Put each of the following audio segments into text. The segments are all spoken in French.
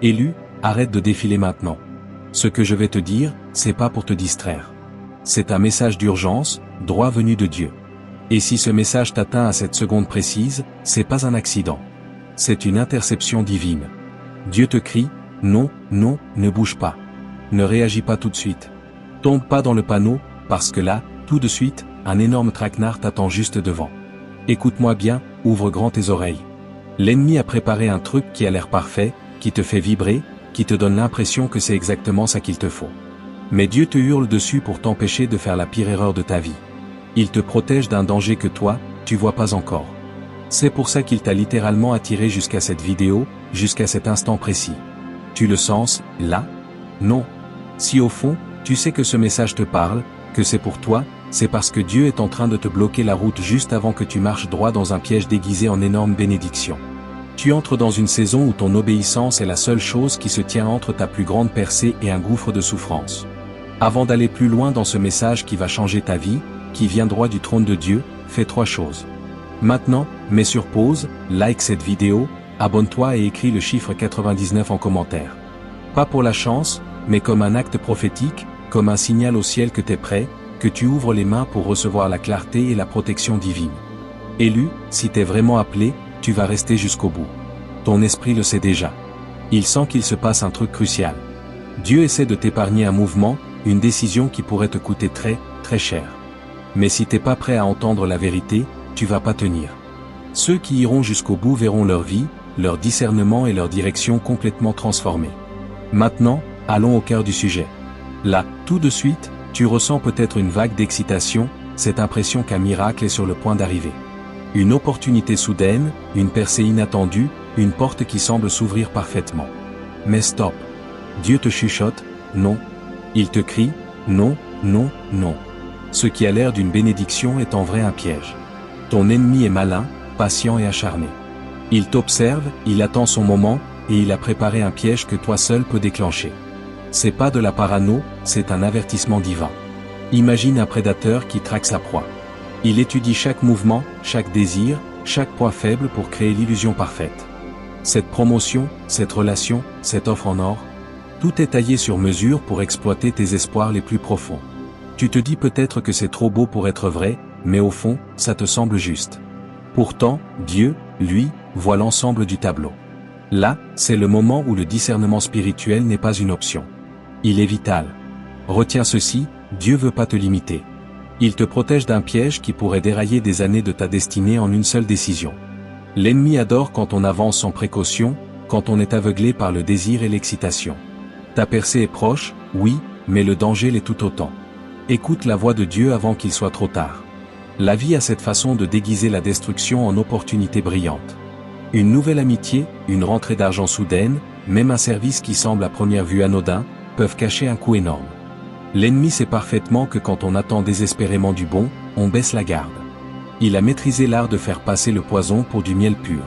Élu, arrête de défiler maintenant. Ce que je vais te dire, c'est pas pour te distraire. C'est un message d'urgence, droit venu de Dieu. Et si ce message t'atteint à cette seconde précise, c'est pas un accident. C'est une interception divine. Dieu te crie, non, non, ne bouge pas. Ne réagis pas tout de suite. Tombe pas dans le panneau, parce que là, tout de suite, un énorme traquenard t'attend juste devant. Écoute-moi bien, ouvre grand tes oreilles. L'ennemi a préparé un truc qui a l'air parfait, qui te fait vibrer, qui te donne l'impression que c'est exactement ça qu'il te faut. Mais Dieu te hurle dessus pour t'empêcher de faire la pire erreur de ta vie. Il te protège d'un danger que toi, tu vois pas encore. C'est pour ça qu'il t'a littéralement attiré jusqu'à cette vidéo, jusqu'à cet instant précis. Tu le sens, là? Non. Si au fond, tu sais que ce message te parle, que c'est pour toi, c'est parce que Dieu est en train de te bloquer la route juste avant que tu marches droit dans un piège déguisé en énorme bénédiction. Tu entres dans une saison où ton obéissance est la seule chose qui se tient entre ta plus grande percée et un gouffre de souffrance. Avant d'aller plus loin dans ce message qui va changer ta vie, qui vient droit du trône de Dieu, fais 3 choses. Maintenant, mets sur pause, like cette vidéo, abonne-toi et écris le chiffre 99 en commentaire. Pas pour la chance, mais comme un acte prophétique, comme un signal au ciel que t'es prêt, que tu ouvres les mains pour recevoir la clarté et la protection divine. Élu, si t'es vraiment appelé, tu vas rester jusqu'au bout. Ton esprit le sait déjà. Il sent qu'il se passe un truc crucial. Dieu essaie de t'épargner un mouvement, une décision qui pourrait te coûter très, très cher. Mais si t'es pas prêt à entendre la vérité, tu vas pas tenir. Ceux qui iront jusqu'au bout verront leur vie, leur discernement et leur direction complètement transformés. Maintenant, allons au cœur du sujet. Là, tout de suite, tu ressens peut-être une vague d'excitation, cette impression qu'un miracle est sur le point d'arriver. Une opportunité soudaine, une percée inattendue, une porte qui semble s'ouvrir parfaitement. Mais stop. Dieu te chuchote, non. Il te crie, non, non, non. Ce qui a l'air d'une bénédiction est en vrai un piège. Ton ennemi est malin, patient et acharné. Il t'observe, il attend son moment, et il a préparé un piège que toi seul peux déclencher. C'est pas de la parano, c'est un avertissement divin. Imagine un prédateur qui traque sa proie. Il étudie chaque mouvement, chaque désir, chaque point faible pour créer l'illusion parfaite. Cette promotion, cette relation, cette offre en or, tout est taillé sur mesure pour exploiter tes espoirs les plus profonds. Tu te dis peut-être que c'est trop beau pour être vrai, mais au fond, ça te semble juste. Pourtant, Dieu, lui, voit l'ensemble du tableau. Là, c'est le moment où le discernement spirituel n'est pas une option. Il est vital. Retiens ceci, Dieu veut pas te limiter. Il te protège d'un piège qui pourrait dérailler des années de ta destinée en une seule décision. L'ennemi adore quand on avance sans précaution, quand on est aveuglé par le désir et l'excitation. Ta percée est proche, oui, mais le danger l'est tout autant. Écoute la voix de Dieu avant qu'il soit trop tard. La vie a cette façon de déguiser la destruction en opportunité brillante. Une nouvelle amitié, une rentrée d'argent soudaine, même un service qui semble à première vue anodin, peuvent cacher un coup énorme. L'ennemi sait parfaitement que quand on attend désespérément du bon, on baisse la garde. Il a maîtrisé l'art de faire passer le poison pour du miel pur.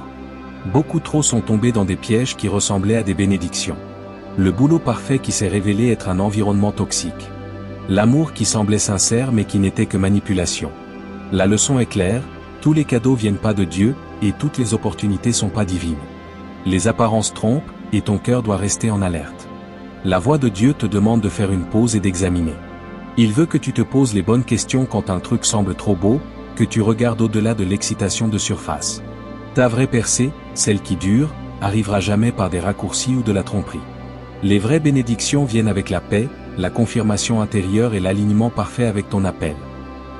Beaucoup trop sont tombés dans des pièges qui ressemblaient à des bénédictions. Le boulot parfait qui s'est révélé être un environnement toxique. L'amour qui semblait sincère mais qui n'était que manipulation. La leçon est claire, tous les cadeaux viennent pas de Dieu, et toutes les opportunités sont pas divines. Les apparences trompent, et ton cœur doit rester en alerte. La voix de Dieu te demande de faire une pause et d'examiner. Il veut que tu te poses les bonnes questions quand un truc semble trop beau, que tu regardes au-delà de l'excitation de surface. Ta vraie percée, celle qui dure, arrivera jamais par des raccourcis ou de la tromperie. Les vraies bénédictions viennent avec la paix, la confirmation intérieure et l'alignement parfait avec ton appel.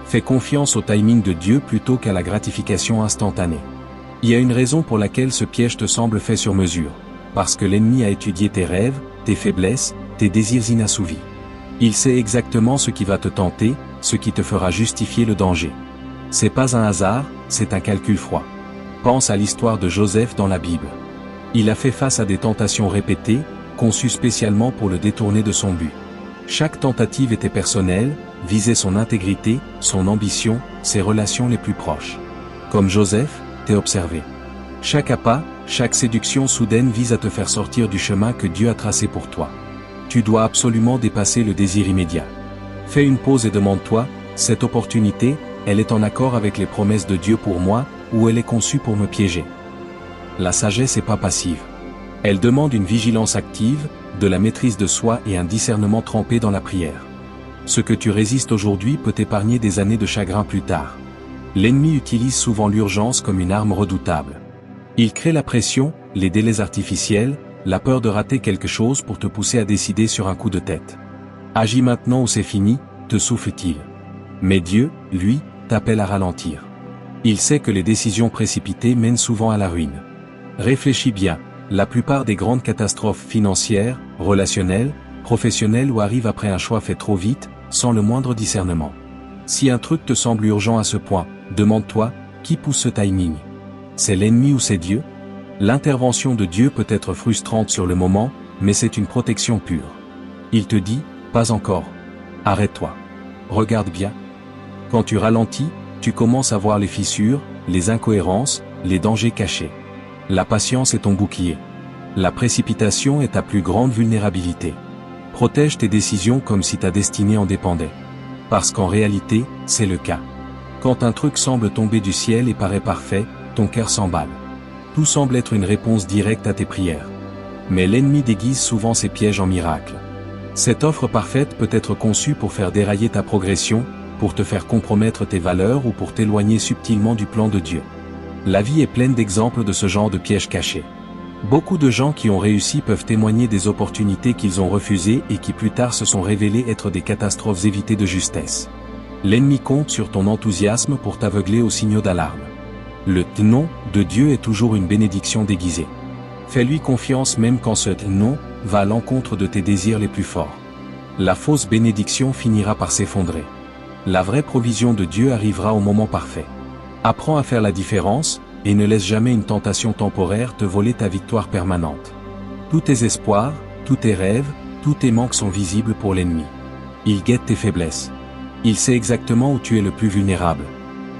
Fais confiance au timing de Dieu plutôt qu'à la gratification instantanée. Il y a une raison pour laquelle ce piège te semble fait sur mesure. Parce que l'ennemi a étudié tes rêves, tes faiblesses, tes désirs inassouvis. Il sait exactement ce qui va te tenter, ce qui te fera justifier le danger. C'est pas un hasard, c'est un calcul froid. Pense à l'histoire de Joseph dans la Bible. Il a fait face à des tentations répétées, conçues spécialement pour le détourner de son but. Chaque tentative était personnelle, visait son intégrité, son ambition, ses relations les plus proches. Comme Joseph, t'es observé. Chaque appât, chaque séduction soudaine vise à te faire sortir du chemin que Dieu a tracé pour toi. Tu dois absolument dépasser le désir immédiat. Fais une pause et demande-toi, cette opportunité, elle est en accord avec les promesses de Dieu pour moi, ou elle est conçue pour me piéger? La sagesse n'est pas passive. Elle demande une vigilance active, de la maîtrise de soi et un discernement trempé dans la prière. Ce que tu résistes aujourd'hui peut t'épargner des années de chagrin plus tard. L'ennemi utilise souvent l'urgence comme une arme redoutable. Il crée la pression, les délais artificiels, la peur de rater quelque chose pour te pousser à décider sur un coup de tête. Agis maintenant ou c'est fini, te souffle-t-il. Mais Dieu, lui, t'appelle à ralentir. Il sait que les décisions précipitées mènent souvent à la ruine. Réfléchis bien, la plupart des grandes catastrophes financières, relationnelles, professionnelles ou arrivent après un choix fait trop vite, sans le moindre discernement. Si un truc te semble urgent à ce point, demande-toi, qui pousse ce timing? C'est l'ennemi ou c'est Dieu? L'intervention de Dieu peut être frustrante sur le moment, mais c'est une protection pure. Il te dit, pas encore. Arrête-toi. Regarde bien. Quand tu ralentis, tu commences à voir les fissures, les incohérences, les dangers cachés. La patience est ton bouclier. La précipitation est ta plus grande vulnérabilité. Protège tes décisions comme si ta destinée en dépendait. Parce qu'en réalité, c'est le cas. Quand un truc semble tomber du ciel et paraît parfait, ton cœur s'emballe. Tout semble être une réponse directe à tes prières. Mais l'ennemi déguise souvent ses pièges en miracles. Cette offre parfaite peut être conçue pour faire dérailler ta progression, pour te faire compromettre tes valeurs ou pour t'éloigner subtilement du plan de Dieu. La vie est pleine d'exemples de ce genre de pièges cachés. Beaucoup de gens qui ont réussi peuvent témoigner des opportunités qu'ils ont refusées et qui plus tard se sont révélées être des catastrophes évitées de justesse. L'ennemi compte sur ton enthousiasme pour t'aveugler aux signaux d'alarme. Le « non » de Dieu est toujours une bénédiction déguisée. Fais-lui confiance même quand ce « non » va à l'encontre de tes désirs les plus forts. La fausse bénédiction finira par s'effondrer. La vraie provision de Dieu arrivera au moment parfait. Apprends à faire la différence, et ne laisse jamais une tentation temporaire te voler ta victoire permanente. Tous tes espoirs, tous tes rêves, tous tes manques sont visibles pour l'ennemi. Il guette tes faiblesses. Il sait exactement où tu es le plus vulnérable.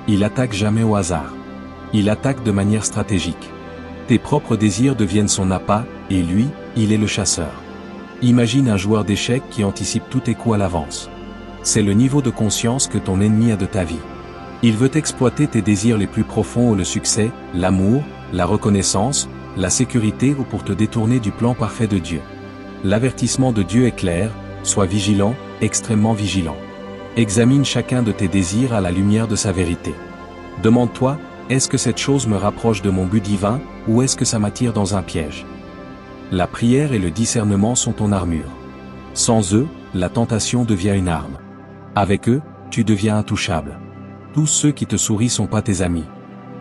Il attaque jamais au hasard. Il attaque de manière stratégique. Tes propres désirs deviennent son appât, et lui, il est le chasseur. Imagine un joueur d'échecs qui anticipe tous tes coups à l'avance. C'est le niveau de conscience que ton ennemi a de ta vie. Il veut exploiter tes désirs les plus profonds ou le succès, l'amour, la reconnaissance, la sécurité ou pour te détourner du plan parfait de Dieu. L'avertissement de Dieu est clair, sois vigilant, extrêmement vigilant. Examine chacun de tes désirs à la lumière de sa vérité. Demande-toi, est-ce que cette chose me rapproche de mon but divin, ou est-ce que ça m'attire dans un piège? La prière et le discernement sont ton armure. Sans eux, la tentation devient une arme. Avec eux, tu deviens intouchable. Tous ceux qui te sourient sont pas tes amis.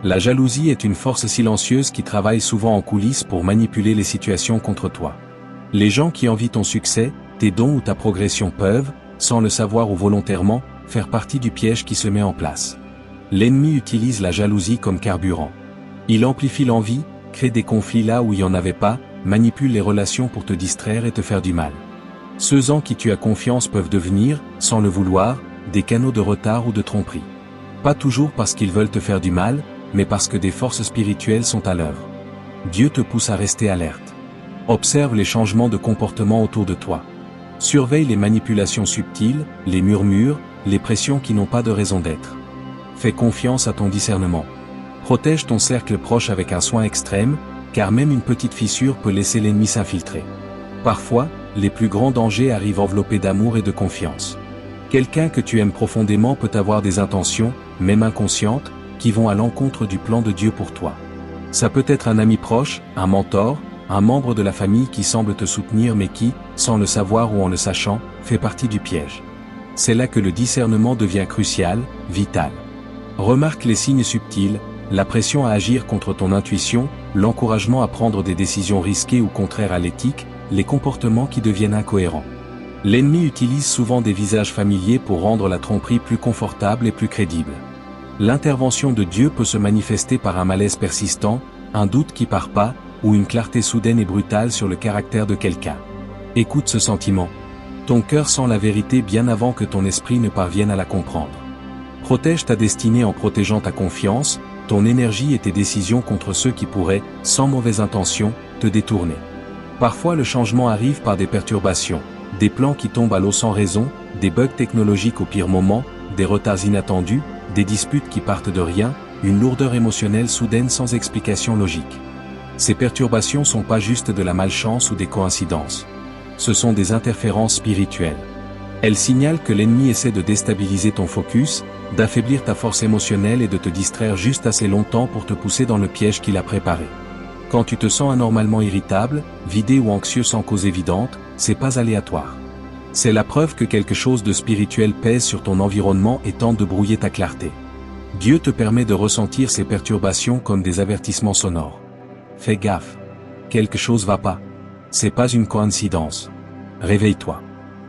La jalousie est une force silencieuse qui travaille souvent en coulisses pour manipuler les situations contre toi. Les gens qui envient ton succès, tes dons ou ta progression peuvent, sans le savoir ou volontairement, faire partie du piège qui se met en place. L'ennemi utilise la jalousie comme carburant. Il amplifie l'envie, crée des conflits là où il n'y en avait pas, manipule les relations pour te distraire et te faire du mal. Ceux en qui tu as confiance peuvent devenir, sans le vouloir, des canaux de retard ou de tromperie. Pas toujours parce qu'ils veulent te faire du mal, mais parce que des forces spirituelles sont à l'œuvre. Dieu te pousse à rester alerte. Observe les changements de comportement autour de toi. Surveille les manipulations subtiles, les murmures, les pressions qui n'ont pas de raison d'être. Fais confiance à ton discernement. Protège ton cercle proche avec un soin extrême, car même une petite fissure peut laisser l'ennemi s'infiltrer. Parfois, les plus grands dangers arrivent enveloppés d'amour et de confiance. Quelqu'un que tu aimes profondément peut avoir des intentions, même inconscientes, qui vont à l'encontre du plan de Dieu pour toi. Ça peut être un ami proche, un mentor, un membre de la famille qui semble te soutenir mais qui, sans le savoir ou en le sachant, fait partie du piège. C'est là que le discernement devient crucial, vital. Remarque les signes subtils, la pression à agir contre ton intuition, l'encouragement à prendre des décisions risquées ou contraires à l'éthique, les comportements qui deviennent incohérents. L'ennemi utilise souvent des visages familiers pour rendre la tromperie plus confortable et plus crédible. L'intervention de Dieu peut se manifester par un malaise persistant, un doute qui part pas, ou une clarté soudaine et brutale sur le caractère de quelqu'un. Écoute ce sentiment. Ton cœur sent la vérité bien avant que ton esprit ne parvienne à la comprendre. Protège ta destinée en protégeant ta confiance, ton énergie et tes décisions contre ceux qui pourraient, sans mauvaise intention, te détourner. Parfois le changement arrive par des perturbations, des plans qui tombent à l'eau sans raison, des bugs technologiques au pire moment, des retards inattendus, des disputes qui partent de rien, une lourdeur émotionnelle soudaine sans explication logique. Ces perturbations sont pas juste de la malchance ou des coïncidences. Ce sont des interférences spirituelles. Elles signalent que l'ennemi essaie de déstabiliser ton focus, d'affaiblir ta force émotionnelle et de te distraire juste assez longtemps pour te pousser dans le piège qu'il a préparé. Quand tu te sens anormalement irritable, vidé ou anxieux sans cause évidente, c'est pas aléatoire. C'est la preuve que quelque chose de spirituel pèse sur ton environnement et tente de brouiller ta clarté. Dieu te permet de ressentir ces perturbations comme des avertissements sonores. Fais gaffe. Quelque chose va pas. C'est pas une coïncidence. Réveille-toi.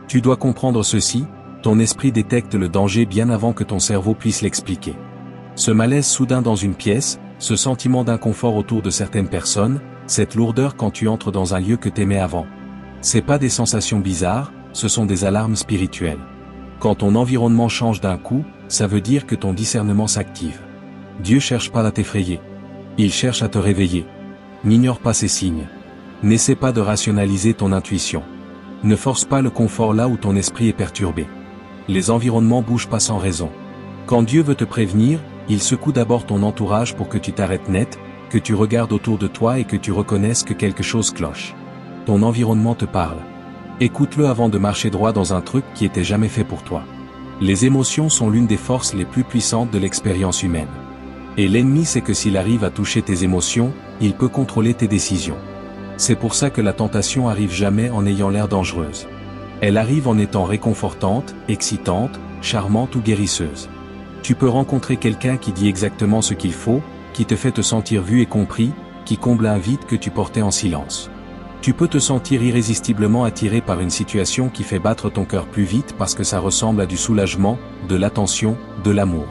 Tu dois comprendre ceci, ton esprit détecte le danger bien avant que ton cerveau puisse l'expliquer. Ce malaise soudain dans une pièce, ce sentiment d'inconfort autour de certaines personnes, cette lourdeur quand tu entres dans un lieu que t'aimais avant. C'est pas des sensations bizarres, ce sont des alarmes spirituelles. Quand ton environnement change d'un coup, ça veut dire que ton discernement s'active. Dieu cherche pas à t'effrayer. Il cherche à te réveiller. N'ignore pas ces signes. N'essaie pas de rationaliser ton intuition. Ne force pas le confort là où ton esprit est perturbé. Les environnements bougent pas sans raison. Quand Dieu veut te prévenir, il secoue d'abord ton entourage pour que tu t'arrêtes net, que tu regardes autour de toi et que tu reconnaisses que quelque chose cloche. Ton environnement te parle. Écoute-le avant de marcher droit dans un truc qui était jamais fait pour toi. Les émotions sont l'une des forces les plus puissantes de l'expérience humaine. Et l'ennemi sait que s'il arrive à toucher tes émotions, il peut contrôler tes décisions. C'est pour ça que la tentation arrive jamais en ayant l'air dangereuse. Elle arrive en étant réconfortante, excitante, charmante ou guérisseuse. Tu peux rencontrer quelqu'un qui dit exactement ce qu'il faut, qui te fait te sentir vu et compris, qui comble un vide que tu portais en silence. Tu peux te sentir irrésistiblement attiré par une situation qui fait battre ton cœur plus vite parce que ça ressemble à du soulagement, de l'attention, de l'amour.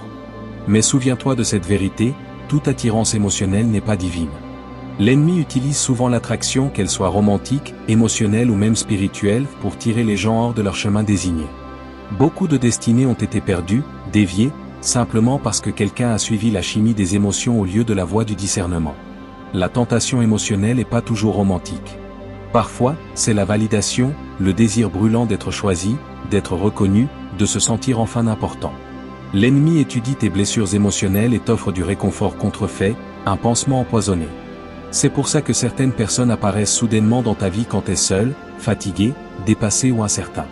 Mais souviens-toi de cette vérité, toute attirance émotionnelle n'est pas divine. L'ennemi utilise souvent l'attraction, qu'elle soit romantique, émotionnelle ou même spirituelle, pour tirer les gens hors de leur chemin désigné. Beaucoup de destinées ont été perdues, déviées, simplement parce que quelqu'un a suivi la chimie des émotions au lieu de la voie du discernement. La tentation émotionnelle n'est pas toujours romantique. Parfois, c'est la validation, le désir brûlant d'être choisi, d'être reconnu, de se sentir enfin important. L'ennemi étudie tes blessures émotionnelles et t'offre du réconfort contrefait, un pansement empoisonné. C'est pour ça que certaines personnes apparaissent soudainement dans ta vie quand t'es seul, fatigué, dépassé ou incertain.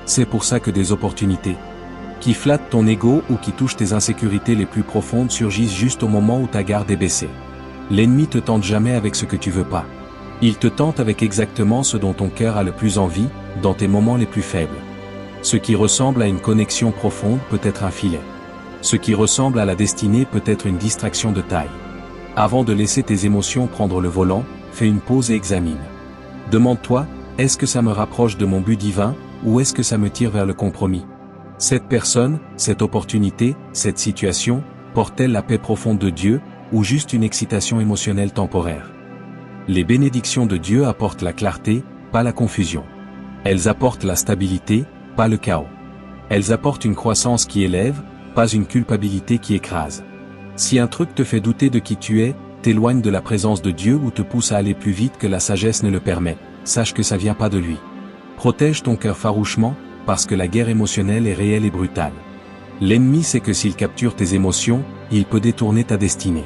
C'est pour ça que des opportunités qui flattent ton ego ou qui touchent tes insécurités les plus profondes surgissent juste au moment où ta garde est baissée. L'ennemi te tente jamais avec ce que tu veux pas. Il te tente avec exactement ce dont ton cœur a le plus envie, dans tes moments les plus faibles. Ce qui ressemble à une connexion profonde peut être un filet. Ce qui ressemble à la destinée peut être une distraction de taille. Avant de laisser tes émotions prendre le volant, fais une pause et examine. Demande-toi, est-ce que ça me rapproche de mon but divin, ou est-ce que ça me tire vers le compromis? Cette personne, cette opportunité, cette situation, porte-t-elle la paix profonde de Dieu, ou juste une excitation émotionnelle temporaire? Les bénédictions de Dieu apportent la clarté, pas la confusion. Elles apportent la stabilité, pas le chaos. Elles apportent une croissance qui élève, pas une culpabilité qui écrase. Si un truc te fait douter de qui tu es, t'éloigne de la présence de Dieu ou te pousse à aller plus vite que la sagesse ne le permet, sache que ça vient pas de lui. Protège ton cœur farouchement, parce que la guerre émotionnelle est réelle et brutale. L'ennemi sait que s'il capture tes émotions, il peut détourner ta destinée.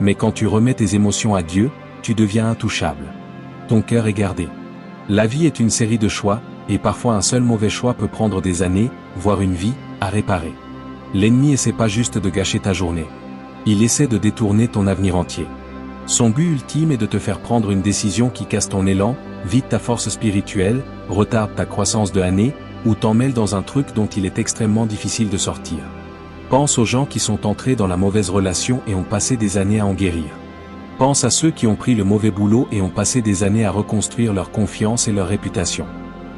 Mais quand tu remets tes émotions à Dieu, tu deviens intouchable. Ton cœur est gardé. La vie est une série de choix, et parfois un seul mauvais choix peut prendre des années, voire une vie, à réparer. L'ennemi essaie pas juste de gâcher ta journée. Il essaie de détourner ton avenir entier. Son but ultime est de te faire prendre une décision qui casse ton élan, vide ta force spirituelle, retarde ta croissance de année, ou t'emmêle dans un truc dont il est extrêmement difficile de sortir. Pense aux gens qui sont entrés dans la mauvaise relation et ont passé des années à en guérir. Pense à ceux qui ont pris le mauvais boulot et ont passé des années à reconstruire leur confiance et leur réputation.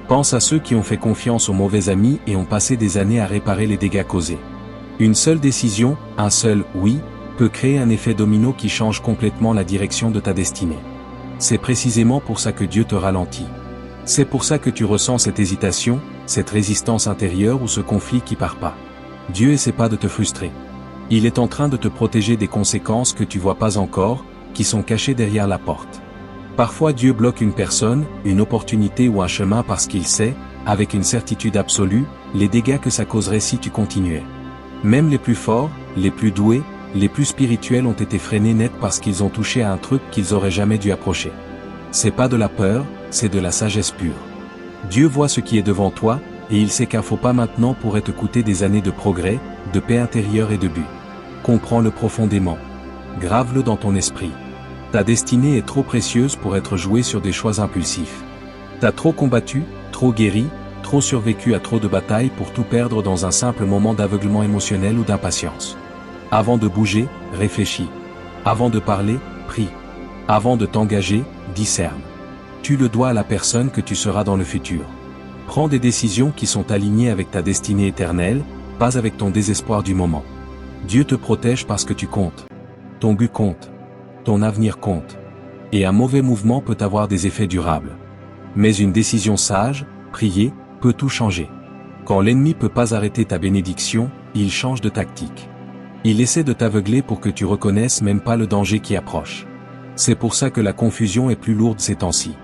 Pense à ceux qui ont fait confiance aux mauvais amis et ont passé des années à réparer les dégâts causés. Une seule décision, un seul « oui », peut créer un effet domino qui change complètement la direction de ta destinée. C'est précisément pour ça que Dieu te ralentit. C'est pour ça que tu ressens cette hésitation, cette résistance intérieure ou ce conflit qui part pas. Dieu essaie pas de te frustrer. Il est en train de te protéger des conséquences que tu vois pas encore, qui sont cachées derrière la porte. Parfois Dieu bloque une personne, une opportunité ou un chemin parce qu'il sait, avec une certitude absolue, les dégâts que ça causerait si tu continuais. Même les plus forts, les plus doués, les plus spirituels ont été freinés net parce qu'ils ont touché à un truc qu'ils auraient jamais dû approcher. C'est pas de la peur, c'est de la sagesse pure. Dieu voit ce qui est devant toi, et il sait qu'un faux pas maintenant pourrait te coûter des années de progrès, de paix intérieure et de but. Comprends-le profondément. Grave-le dans ton esprit. Ta destinée est trop précieuse pour être jouée sur des choix impulsifs. T'as trop combattu, trop guéri, trop survécu à trop de batailles pour tout perdre dans un simple moment d'aveuglement émotionnel ou d'impatience. Avant de bouger, réfléchis. Avant de parler, prie. Avant de t'engager, discerne. Tu le dois à la personne que tu seras dans le futur. Prends des décisions qui sont alignées avec ta destinée éternelle, pas avec ton désespoir du moment. Dieu te protège parce que tu comptes. Ton but compte. Ton avenir compte. Et un mauvais mouvement peut avoir des effets durables. Mais une décision sage, prier, peut tout changer. Quand l'ennemi peut pas arrêter ta bénédiction, il change de tactique. Il essaie de t'aveugler pour que tu reconnaisses même pas le danger qui approche. C'est pour ça que la confusion est plus lourde ces temps-ci.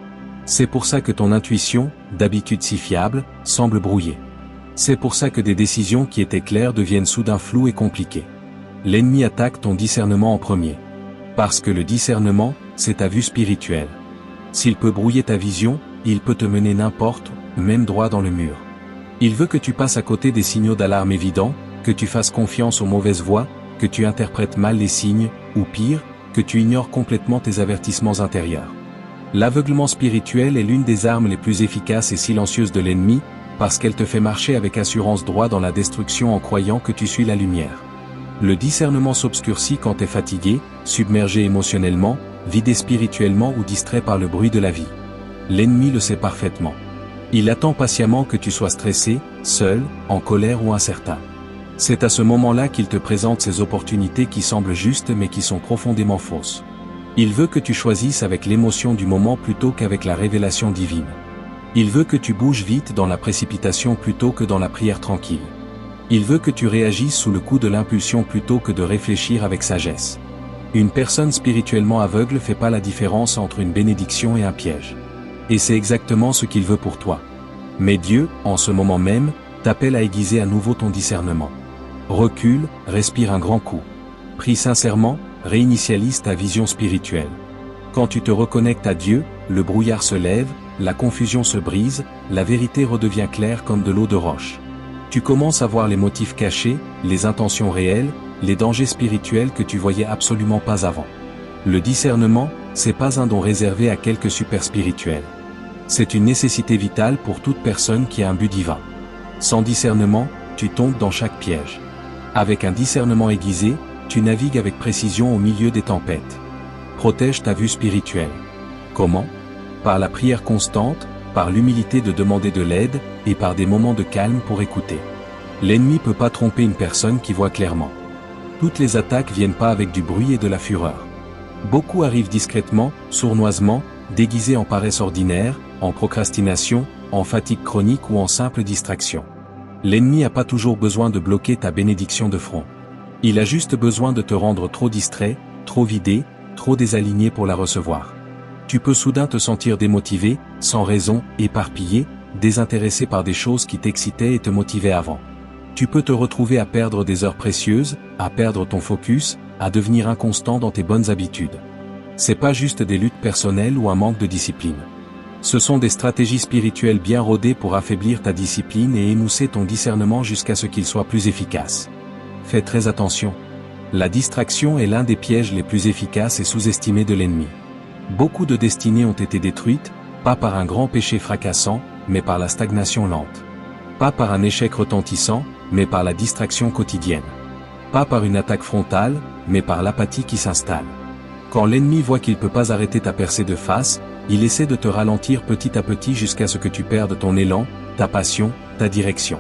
C'est pour ça que ton intuition, d'habitude si fiable, semble brouillée. C'est pour ça que des décisions qui étaient claires deviennent soudain floues et compliquées. L'ennemi attaque ton discernement en premier. Parce que le discernement, c'est ta vue spirituelle. S'il peut brouiller ta vision, il peut te mener n'importe où, même droit dans le mur. Il veut que tu passes à côté des signaux d'alarme évidents, que tu fasses confiance aux mauvaises voies, que tu interprètes mal les signes, ou pire, que tu ignores complètement tes avertissements intérieurs. L'aveuglement spirituel est l'une des armes les plus efficaces et silencieuses de l'ennemi, parce qu'elle te fait marcher avec assurance droit dans la destruction en croyant que tu suis la lumière. Le discernement s'obscurcit quand t'es fatigué, submergé émotionnellement, vidé spirituellement ou distrait par le bruit de la vie. L'ennemi le sait parfaitement. Il attend patiemment que tu sois stressé, seul, en colère ou incertain. C'est à ce moment-là qu'il te présente ces opportunités qui semblent justes mais qui sont profondément fausses. Il veut que tu choisisses avec l'émotion du moment plutôt qu'avec la révélation divine. Il veut que tu bouges vite dans la précipitation plutôt que dans la prière tranquille. Il veut que tu réagisses sous le coup de l'impulsion plutôt que de réfléchir avec sagesse. Une personne spirituellement aveugle fait pas la différence entre une bénédiction et un piège. Et c'est exactement ce qu'il veut pour toi. Mais Dieu, en ce moment même, t'appelle à aiguiser à nouveau ton discernement. Recule, respire un grand coup. Prie sincèrement, réinitialise ta vision spirituelle. Quand tu te reconnectes à Dieu, le brouillard se lève, la confusion se brise, la vérité redevient claire comme de l'eau de roche. Tu commences à voir les motifs cachés, les intentions réelles, les dangers spirituels que tu voyais absolument pas avant. Le discernement, c'est pas un don réservé à quelques super spirituels. C'est une nécessité vitale pour toute personne qui a un but divin. Sans discernement, tu tombes dans chaque piège. Avec un discernement aiguisé, tu navigues avec précision au milieu des tempêtes. Protège ta vue spirituelle. Comment? Par la prière constante, par l'humilité de demander de l'aide, et par des moments de calme pour écouter. L'ennemi peut pas tromper une personne qui voit clairement. Toutes les attaques viennent pas avec du bruit et de la fureur. Beaucoup arrivent discrètement, sournoisement, déguisés en paresse ordinaire, en procrastination, en fatigue chronique ou en simple distraction. L'ennemi a pas toujours besoin de bloquer ta bénédiction de front. Il a juste besoin de te rendre trop distrait, trop vidé, trop désaligné pour la recevoir. Tu peux soudain te sentir démotivé, sans raison, éparpillé, désintéressé par des choses qui t'excitaient et te motivaient avant. Tu peux te retrouver à perdre des heures précieuses, à perdre ton focus, à devenir inconstant dans tes bonnes habitudes. C'est pas juste des luttes personnelles ou un manque de discipline. Ce sont des stratégies spirituelles bien rodées pour affaiblir ta discipline et émousser ton discernement jusqu'à ce qu'il soit plus efficace. Fais très attention. La distraction est l'un des pièges les plus efficaces et sous-estimés de l'ennemi. Beaucoup de destinées ont été détruites, pas par un grand péché fracassant, mais par la stagnation lente. Pas par un échec retentissant, mais par la distraction quotidienne. Pas par une attaque frontale, mais par l'apathie qui s'installe. Quand l'ennemi voit qu'il ne peut pas arrêter ta percée de face, il essaie de te ralentir petit à petit jusqu'à ce que tu perdes ton élan, ta passion, ta direction.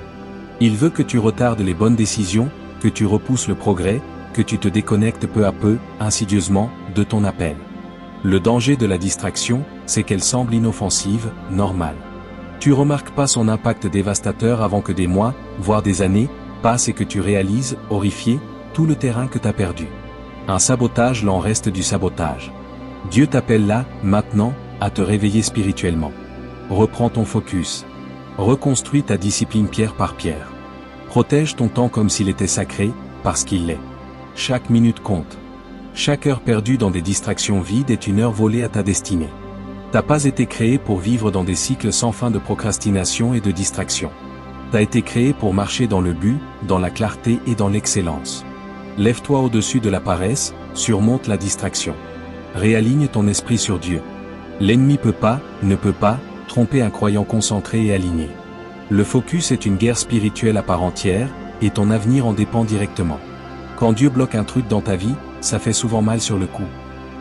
Il veut que tu retardes les bonnes décisions, que tu repousses le progrès, que tu te déconnectes peu à peu, insidieusement, de ton appel. Le danger de la distraction, c'est qu'elle semble inoffensive, normale. Tu remarques pas son impact dévastateur avant que des mois, voire des années, passent et que tu réalises, horrifié, tout le terrain que t'as perdu. Un sabotage l'en reste du sabotage. Dieu t'appelle là, maintenant, à te réveiller spirituellement. Reprends ton focus. Reconstruis ta discipline pierre par pierre. Protège ton temps comme s'il était sacré, parce qu'il l'est. chaque minute compte. Chaque heure perdue dans des distractions vides est une heure volée à ta destinée. T'as pas été créé pour vivre dans des cycles sans fin de procrastination et de distraction. T'as été créé pour marcher dans le but, dans la clarté et dans l'excellence. Lève-toi au-dessus de la paresse, surmonte la distraction. Réaligne ton esprit sur Dieu. L'ennemi ne peut pas, tromper un croyant concentré et aligné. Le focus est une guerre spirituelle à part entière, et ton avenir en dépend directement. Quand Dieu bloque un truc dans ta vie, ça fait souvent mal sur le coup.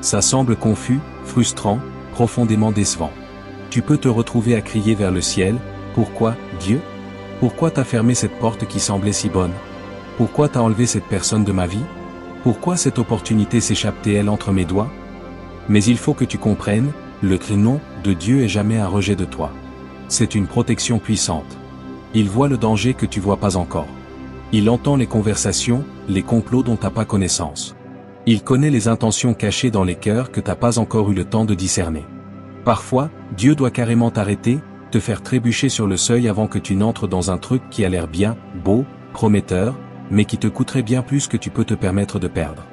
Ça semble confus, frustrant, profondément décevant. Tu peux te retrouver à crier vers le ciel, « Pourquoi, Dieu ? Pourquoi t'as fermé cette porte qui semblait si bonne ? Pourquoi t'as enlevé cette personne de ma vie ? Pourquoi cette opportunité s'échappe-t-elle entre mes doigts ? » Mais il faut que tu comprennes, le nom de Dieu est jamais un rejet de toi. C'est une protection puissante. Il voit le danger que tu vois pas encore. Il entend les conversations, les complots dont t'as pas connaissance. Il connaît les intentions cachées dans les cœurs que t'as pas encore eu le temps de discerner. Parfois, Dieu doit carrément t'arrêter, te faire trébucher sur le seuil avant que tu n'entres dans un truc qui a l'air bien, beau, prometteur, mais qui te coûterait bien plus que tu peux te permettre de perdre.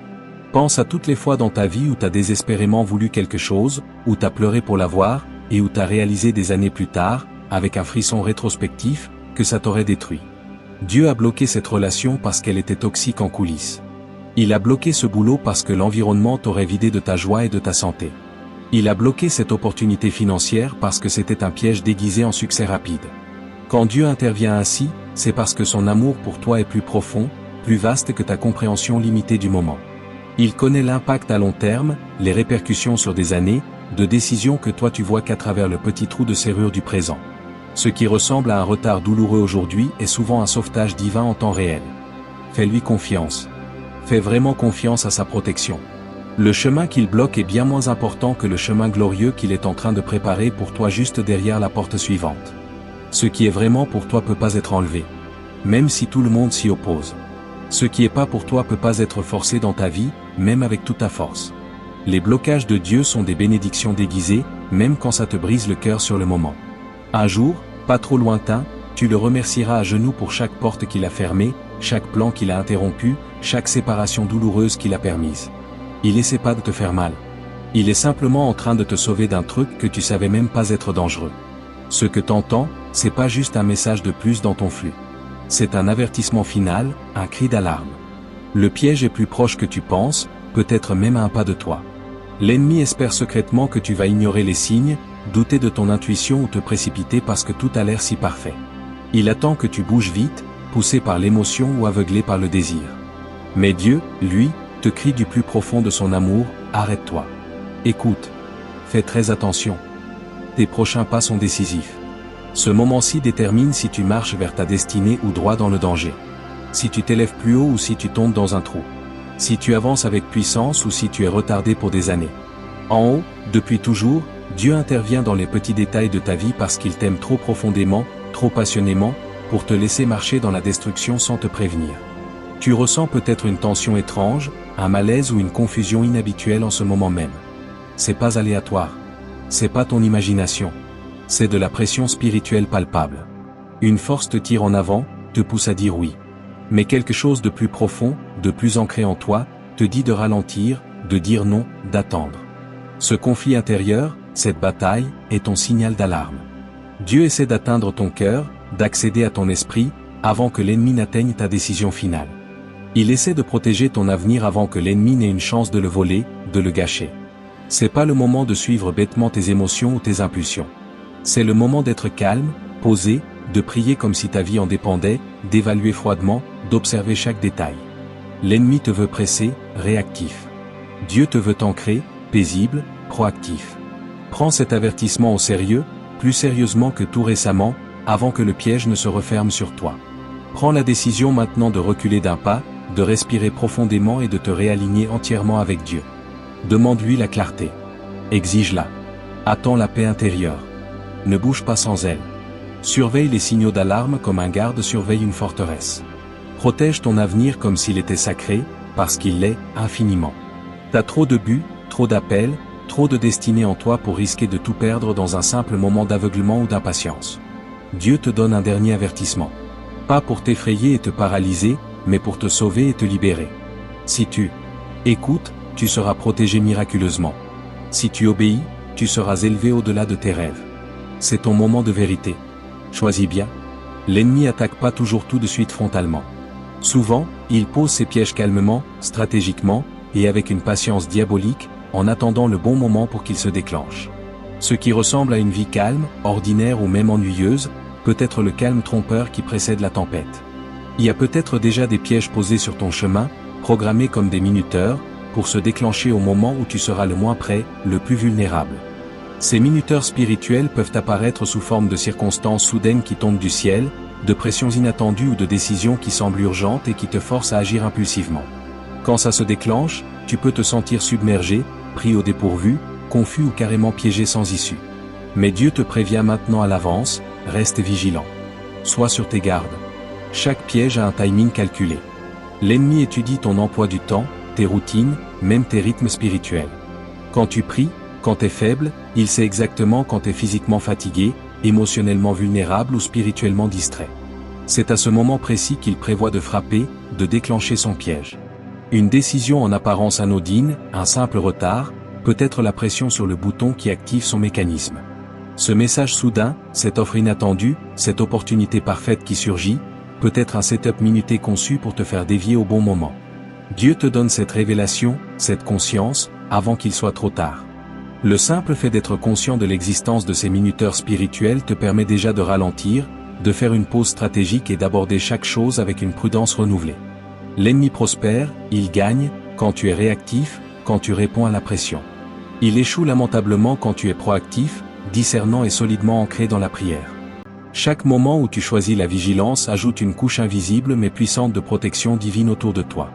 Pense à toutes les fois dans ta vie où t'as désespérément voulu quelque chose, où t'as pleuré pour l'avoir, et où t'as réalisé des années plus tard, avec un frisson rétrospectif, que ça t'aurait détruit. Dieu a bloqué cette relation parce qu'elle était toxique en coulisses. Il a bloqué ce boulot parce que l'environnement t'aurait vidé de ta joie et de ta santé. Il a bloqué cette opportunité financière parce que c'était un piège déguisé en succès rapide. Quand Dieu intervient ainsi, c'est parce que son amour pour toi est plus profond, plus vaste que ta compréhension limitée du moment. Il connaît l'impact à long terme, les répercussions sur des années, de décisions que toi tu vois qu'à travers le petit trou de serrure du présent. Ce qui ressemble à un retard douloureux aujourd'hui est souvent un sauvetage divin en temps réel. Fais-lui confiance. Fais vraiment confiance à sa protection. Le chemin qu'il bloque est bien moins important que le chemin glorieux qu'il est en train de préparer pour toi juste derrière la porte suivante. Ce qui est vraiment pour toi peut pas être enlevé. Même si tout le monde s'y oppose. Ce qui est pas pour toi peut pas être forcé dans ta vie, même avec toute ta force. Les blocages de Dieu sont des bénédictions déguisées, même quand ça te brise le cœur sur le moment. Un jour, pas trop lointain, tu le remercieras à genoux pour chaque porte qu'il a fermée, chaque plan qu'il a interrompu, chaque séparation douloureuse qu'il a permise. Il essaie pas de te faire mal. Il est simplement en train de te sauver d'un truc que tu savais même pas être dangereux. Ce que t'entends, c'est pas juste un message de plus dans ton flux. C'est un avertissement final, un cri d'alarme. Le piège est plus proche que tu penses, peut-être même à un pas de toi. L'ennemi espère secrètement que tu vas ignorer les signes, douter de ton intuition ou te précipiter parce que tout a l'air si parfait. Il attend que tu bouges vite, poussé par l'émotion ou aveuglé par le désir. Mais Dieu, lui, te crie du plus profond de son amour, arrête-toi. Écoute. Fais très attention. Tes prochains pas sont décisifs. Ce moment-ci détermine si tu marches vers ta destinée ou droit dans le danger. Si tu t'élèves plus haut ou si tu tombes dans un trou. Si tu avances avec puissance ou si tu es retardé pour des années. En haut, depuis toujours, Dieu intervient dans les petits détails de ta vie parce qu'il t'aime trop profondément, trop passionnément, pour te laisser marcher dans la destruction sans te prévenir. Tu ressens peut-être une tension étrange, un malaise ou une confusion inhabituelle en ce moment même. C'est pas aléatoire. C'est pas ton imagination. C'est de la pression spirituelle palpable. Une force te tire en avant, te pousse à dire oui. Mais quelque chose de plus profond, de plus ancré en toi, te dit de ralentir, de dire non, d'attendre. Ce conflit intérieur, cette bataille, est ton signal d'alarme. Dieu essaie d'atteindre ton cœur, d'accéder à ton esprit, avant que l'ennemi n'atteigne ta décision finale. Il essaie de protéger ton avenir avant que l'ennemi n'ait une chance de le voler, de le gâcher. C'est pas le moment de suivre bêtement tes émotions ou tes impulsions. C'est le moment d'être calme, posé, de prier comme si ta vie en dépendait, d'évaluer froidement, d'observer chaque détail. L'ennemi te veut pressé, réactif. Dieu te veut ancré, paisible, proactif. Prends cet avertissement au sérieux, plus sérieusement que tout récemment, avant que le piège ne se referme sur toi. Prends la décision maintenant de reculer d'un pas, de respirer profondément et de te réaligner entièrement avec Dieu. Demande-lui la clarté. Exige-la. Attends la paix intérieure. Ne bouge pas sans elle. Surveille les signaux d'alarme comme un garde surveille une forteresse. Protège ton avenir comme s'il était sacré, parce qu'il l'est, infiniment. T'as trop de buts, trop d'appels, trop de destinée en toi pour risquer de tout perdre dans un simple moment d'aveuglement ou d'impatience. Dieu te donne un dernier avertissement. Pas pour t'effrayer et te paralyser, mais pour te sauver et te libérer. Si tu écoutes, tu seras protégé miraculeusement. Si tu obéis, tu seras élevé au-delà de tes rêves. C'est ton moment de vérité. Choisis bien. L'ennemi attaque pas toujours tout de suite frontalement. Souvent, il pose ses pièges calmement, stratégiquement, et avec une patience diabolique, en attendant le bon moment pour qu'il se déclenche. Ce qui ressemble à une vie calme, ordinaire ou même ennuyeuse, peut être le calme trompeur qui précède la tempête. Il y a peut-être déjà des pièges posés sur ton chemin, programmés comme des minuteurs, pour se déclencher au moment où tu seras le moins prêt, le plus vulnérable. Ces minuteurs spirituels peuvent apparaître sous forme de circonstances soudaines qui tombent du ciel, de pressions inattendues ou de décisions qui semblent urgentes et qui te forcent à agir impulsivement. Quand ça se déclenche, tu peux te sentir submergé, pris au dépourvu, confus ou carrément piégé sans issue. Mais Dieu te prévient maintenant à l'avance, reste vigilant. Sois sur tes gardes. Chaque piège a un timing calculé. L'ennemi étudie ton emploi du temps, tes routines, même tes rythmes spirituels. Quand tu pries, quand t'es faible, il sait exactement quand t'es physiquement fatigué, émotionnellement vulnérable ou spirituellement distrait. C'est à ce moment précis qu'il prévoit de frapper, de déclencher son piège. Une décision en apparence anodine, un simple retard, peut être la pression sur le bouton qui active son mécanisme. Ce message soudain, cette offre inattendue, cette opportunité parfaite qui surgit, peut être un setup minuté conçu pour te faire dévier au bon moment. Dieu te donne cette révélation, cette conscience, avant qu'il soit trop tard. Le simple fait d'être conscient de l'existence de ces minuteurs spirituels te permet déjà de ralentir, de faire une pause stratégique et d'aborder chaque chose avec une prudence renouvelée. L'ennemi prospère, il gagne, quand tu es réactif, quand tu réponds à la pression. Il échoue lamentablement quand tu es proactif, discernant et solidement ancré dans la prière. Chaque moment où tu choisis la vigilance ajoute une couche invisible mais puissante de protection divine autour de toi.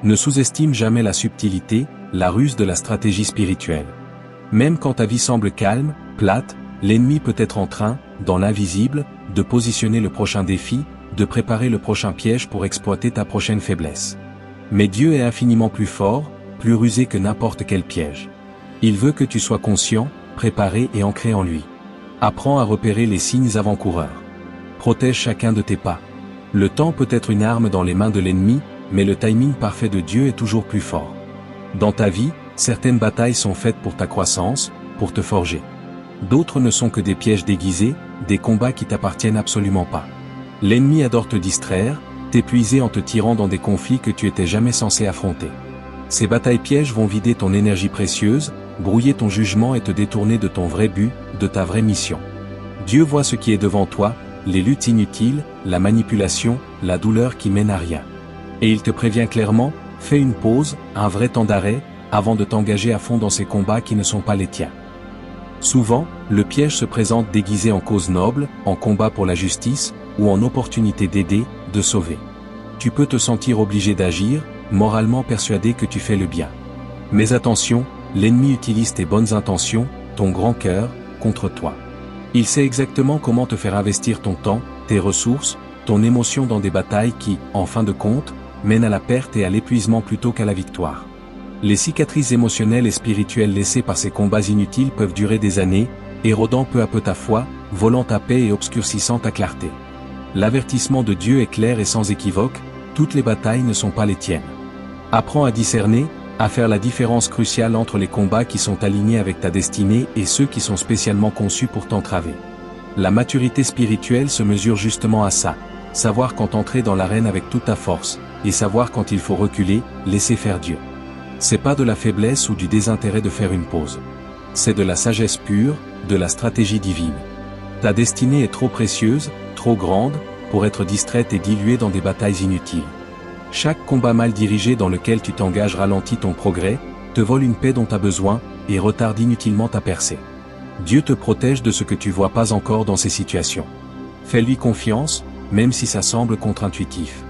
Ne sous-estime jamais la subtilité, la ruse de la stratégie spirituelle. Même quand ta vie semble calme, plate, l'ennemi peut être en train, dans l'invisible, de positionner le prochain défi, de préparer le prochain piège pour exploiter ta prochaine faiblesse. Mais Dieu est infiniment plus fort, plus rusé que n'importe quel piège. Il veut que tu sois conscient, préparé et ancré en lui. Apprends à repérer les signes avant-coureurs. Protège chacun de tes pas. Le temps peut être une arme dans les mains de l'ennemi, mais le timing parfait de Dieu est toujours plus fort. Dans ta vie, certaines batailles sont faites pour ta croissance, pour te forger. D'autres ne sont que des pièges déguisés, des combats qui t'appartiennent absolument pas. L'ennemi adore te distraire, t'épuiser en te tirant dans des conflits que tu étais jamais censé affronter. Ces batailles pièges vont vider ton énergie précieuse, brouiller ton jugement et te détourner de ton vrai but, de ta vraie mission. Dieu voit ce qui est devant toi, les luttes inutiles, la manipulation, la douleur qui mène à rien. Et il te prévient clairement, fais une pause, un vrai temps d'arrêt, avant de t'engager à fond dans ces combats qui ne sont pas les tiens. Souvent, le piège se présente déguisé en cause noble, en combat pour la justice, ou en opportunité d'aider, de sauver. Tu peux te sentir obligé d'agir, moralement persuadé que tu fais le bien. Mais attention, l'ennemi utilise tes bonnes intentions, ton grand cœur, contre toi. Il sait exactement comment te faire investir ton temps, tes ressources, ton émotion dans des batailles qui, en fin de compte, mènent à la perte et à l'épuisement plutôt qu'à la victoire. Les cicatrices émotionnelles et spirituelles laissées par ces combats inutiles peuvent durer des années, érodant peu à peu ta foi, volant ta paix et obscurcissant ta clarté. L'avertissement de Dieu est clair et sans équivoque, toutes les batailles ne sont pas les tiennes. Apprends à discerner, à faire la différence cruciale entre les combats qui sont alignés avec ta destinée et ceux qui sont spécialement conçus pour t'entraver. La maturité spirituelle se mesure justement à ça, savoir quand entrer dans l'arène avec toute ta force, et savoir quand il faut reculer, laisser faire Dieu. C'est pas de la faiblesse ou du désintérêt de faire une pause. C'est de la sagesse pure, de la stratégie divine. Ta destinée est trop précieuse, trop grande, pour être distraite et diluée dans des batailles inutiles. Chaque combat mal dirigé dans lequel tu t'engages ralentit ton progrès, te vole une paix dont tu as besoin, et retarde inutilement ta percée. Dieu te protège de ce que tu vois pas encore dans ces situations. Fais-lui confiance, même si ça semble contre-intuitif.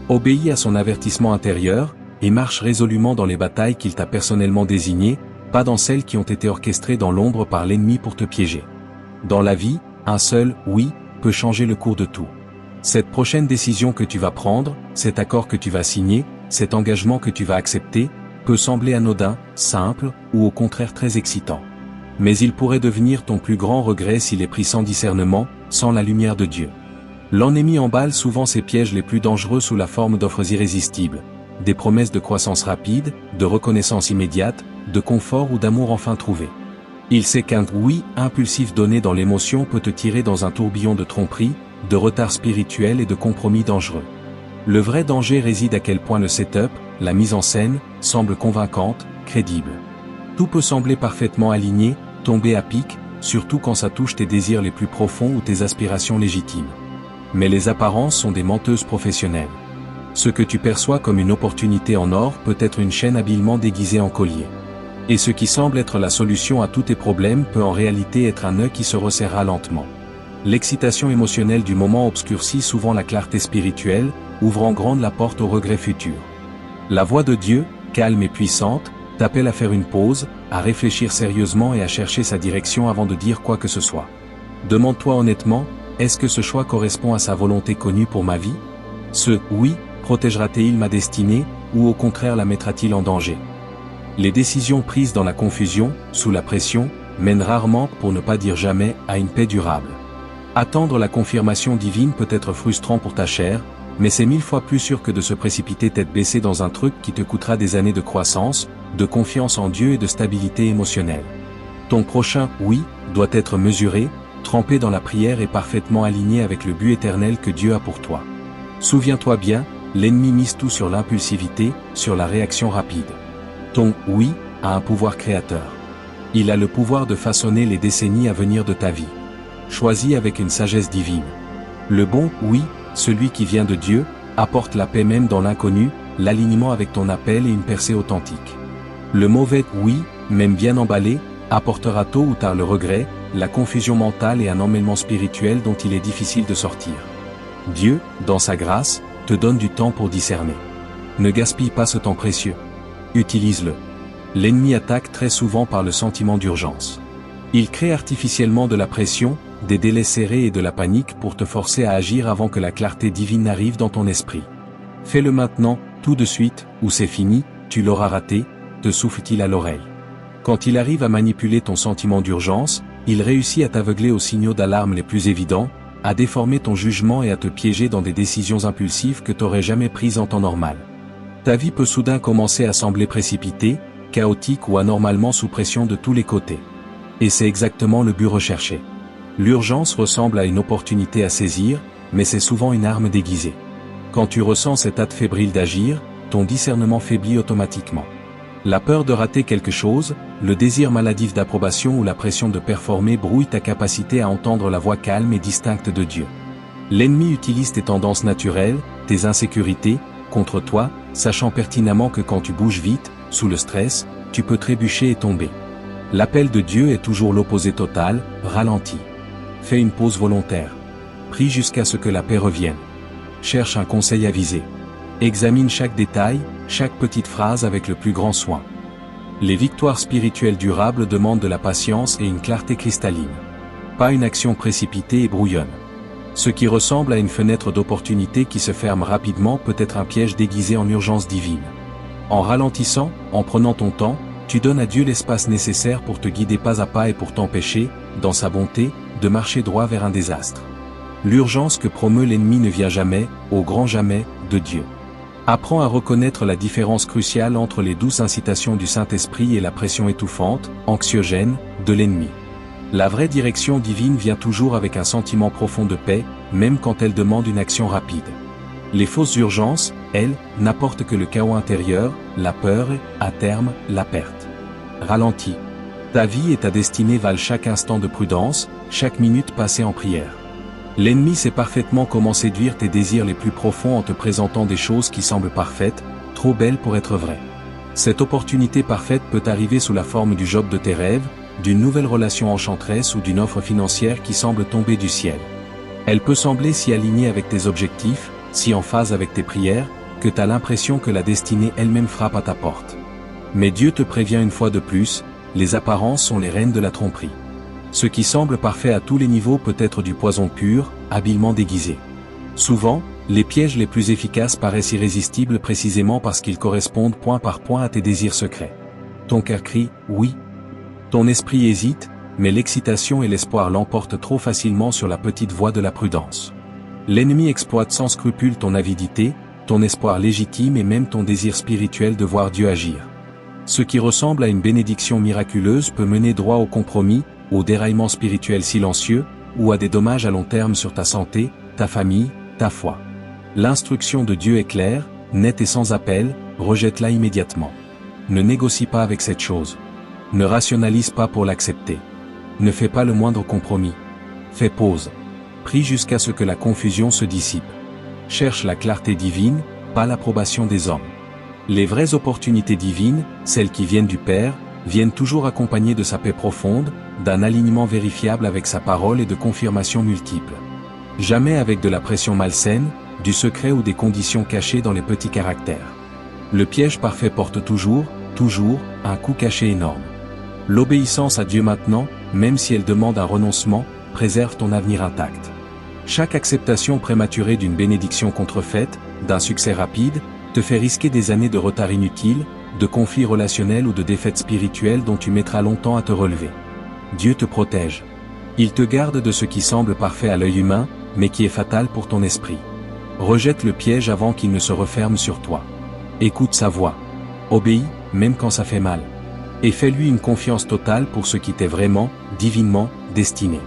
Obéis à son avertissement intérieur, et marche résolument dans les batailles qu'il t'a personnellement désignées, pas dans celles qui ont été orchestrées dans l'ombre par l'ennemi pour te piéger. Dans la vie, un seul « oui » peut changer le cours de tout. Cette prochaine décision que tu vas prendre, cet accord que tu vas signer, cet engagement que tu vas accepter, peut sembler anodin, simple, ou au contraire très excitant. Mais il pourrait devenir ton plus grand regret s'il est pris sans discernement, sans la lumière de Dieu. L'ennemi emballe souvent ses pièges les plus dangereux sous la forme d'offres irrésistibles. des promesses de croissance rapide, de reconnaissance immédiate, de confort ou d'amour enfin trouvé. Il sait qu'un oui impulsif donné dans l'émotion peut te tirer dans un tourbillon de tromperie, de retard spirituel et de compromis dangereux. Le vrai danger réside à quel point le setup, la mise en scène, semble convaincante, crédible. Tout peut sembler parfaitement aligné, tomber à pic, surtout quand ça touche tes désirs les plus profonds ou tes aspirations légitimes. Mais les apparences sont des menteuses professionnelles. Ce que tu perçois comme une opportunité en or peut être une chaîne habilement déguisée en collier. Et ce qui semble être la solution à tous tes problèmes peut en réalité être un nœud qui se resserra lentement. L'excitation émotionnelle du moment obscurcit souvent la clarté spirituelle, ouvrant grande la porte au regret futur. La voix de Dieu, calme et puissante, t'appelle à faire une pause, à réfléchir sérieusement et à chercher sa direction avant de dire quoi que ce soit. Demande-toi honnêtement, est-ce que ce choix correspond à sa volonté connue pour ma vie? Ce « oui » protégera-t-il ma destinée, ou au contraire la mettra-t-il en danger? Les décisions prises dans la confusion, sous la pression, mènent rarement, pour ne pas dire jamais, à une paix durable. Attendre la confirmation divine peut être frustrant pour ta chair, mais c'est 1000 fois plus sûr que de se précipiter tête baissée dans un truc qui te coûtera des années de croissance, de confiance en Dieu et de stabilité émotionnelle. Ton prochain « oui » doit être mesuré, trempé dans la prière et parfaitement aligné avec le but éternel que Dieu a pour toi. Souviens-toi bien, l'ennemi mise tout sur l'impulsivité, sur la réaction rapide. Ton « oui » a un pouvoir créateur. Il a le pouvoir de façonner les décennies à venir de ta vie. Choisis avec une sagesse divine. Le bon « oui », celui qui vient de Dieu, apporte la paix même dans l'inconnu, l'alignement avec ton appel et une percée authentique. Le mauvais « oui », même bien emballé, apportera tôt ou tard le regret, la confusion mentale et un emmêlement spirituel dont il est difficile de sortir. Dieu, dans sa grâce, te donne du temps pour discerner. Ne gaspille pas ce temps précieux. Utilise-le. L'ennemi attaque très souvent par le sentiment d'urgence. Il crée artificiellement de la pression, des délais serrés et de la panique pour te forcer à agir avant que la clarté divine n'arrive dans ton esprit. Fais-le maintenant, tout de suite, ou c'est fini, tu l'auras raté, te souffle-t-il à l'oreille. Quand il arrive à manipuler ton sentiment d'urgence, il réussit à t'aveugler aux signaux d'alarme les plus évidents, à déformer ton jugement et à te piéger dans des décisions impulsives que t'aurais jamais prises en temps normal. Ta vie peut soudain commencer à sembler précipitée, chaotique ou anormalement sous pression de tous les côtés. Et c'est exactement le but recherché. L'urgence ressemble à une opportunité à saisir, mais c'est souvent une arme déguisée. Quand tu ressens cet hâte fébrile d'agir, ton discernement faiblit automatiquement. La peur de rater quelque chose, le désir maladif d'approbation ou la pression de performer brouillent ta capacité à entendre la voix calme et distincte de Dieu. L'ennemi utilise tes tendances naturelles, tes insécurités, contre toi, sachant pertinemment que quand tu bouges vite, sous le stress, tu peux trébucher et tomber. L'appel de Dieu est toujours l'opposé total, ralentis. Fais une pause volontaire. Prie jusqu'à ce que la paix revienne. Cherche un conseil avisé. Examine chaque détail, chaque petite phrase avec le plus grand soin. Les victoires spirituelles durables demandent de la patience et une clarté cristalline. Pas une action précipitée et brouillonne. Ce qui ressemble à une fenêtre d'opportunité qui se ferme rapidement peut être un piège déguisé en urgence divine. En ralentissant, en prenant ton temps, tu donnes à Dieu l'espace nécessaire pour te guider pas à pas et pour t'empêcher, dans sa bonté, de marcher droit vers un désastre. L'urgence que promeut l'ennemi ne vient jamais, au grand jamais, de Dieu. Apprends à reconnaître la différence cruciale entre les douces incitations du Saint-Esprit et la pression étouffante, anxiogène, de l'ennemi. La vraie direction divine vient toujours avec un sentiment profond de paix, même quand elle demande une action rapide. Les fausses urgences, elles, n'apportent que le chaos intérieur, la peur et, à terme, la perte. Ralentis. Ta vie et ta destinée valent chaque instant de prudence, chaque minute passée en prière. L'ennemi sait parfaitement comment séduire tes désirs les plus profonds en te présentant des choses qui semblent parfaites, trop belles pour être vraies. Cette opportunité parfaite peut arriver sous la forme du job de tes rêves, d'une nouvelle relation enchanteresse ou d'une offre financière qui semble tomber du ciel. Elle peut sembler si alignée avec tes objectifs, si en phase avec tes prières, que tu as l'impression que la destinée elle-même frappe à ta porte. Mais Dieu te prévient une fois de plus, les apparences sont les reines de la tromperie. Ce qui semble parfait à tous les niveaux peut être du poison pur, habilement déguisé. Souvent, les pièges les plus efficaces paraissent irrésistibles précisément parce qu'ils correspondent point par point à tes désirs secrets. Ton cœur crie « oui ». Ton esprit hésite, mais l'excitation et l'espoir l'emportent trop facilement sur la petite voie de la prudence. L'ennemi exploite sans scrupule ton avidité, ton espoir légitime et même ton désir spirituel de voir Dieu agir. Ce qui ressemble à une bénédiction miraculeuse peut mener droit au compromis, au déraillement spirituel silencieux, ou à des dommages à long terme sur ta santé, ta famille, ta foi. L'instruction de Dieu est claire, nette et sans appel, rejette-la immédiatement. Ne négocie pas avec cette chose. Ne rationalise pas pour l'accepter. Ne fais pas le moindre compromis. Fais pause. Prie jusqu'à ce que la confusion se dissipe. Cherche la clarté divine, pas l'approbation des hommes. Les vraies opportunités divines, celles qui viennent du Père, viennent toujours accompagnées de sa paix profonde, d'un alignement vérifiable avec sa parole et de confirmations multiples. Jamais avec de la pression malsaine, du secret ou des conditions cachées dans les petits caractères. Le piège parfait porte toujours, un coup caché énorme. L'obéissance à Dieu maintenant, même si elle demande un renoncement, préserve ton avenir intact. Chaque acceptation prématurée d'une bénédiction contrefaite, d'un succès rapide, te fait risquer des années de retard inutile, de conflits relationnels ou de défaites spirituelles dont tu mettras longtemps à te relever. Dieu te protège. Il te garde de ce qui semble parfait à l'œil humain, mais qui est fatal pour ton esprit. Rejette le piège avant qu'il ne se referme sur toi. Écoute sa voix. Obéis, même quand ça fait mal. Et fais-lui une confiance totale pour ce qui t'est vraiment, divinement, destiné.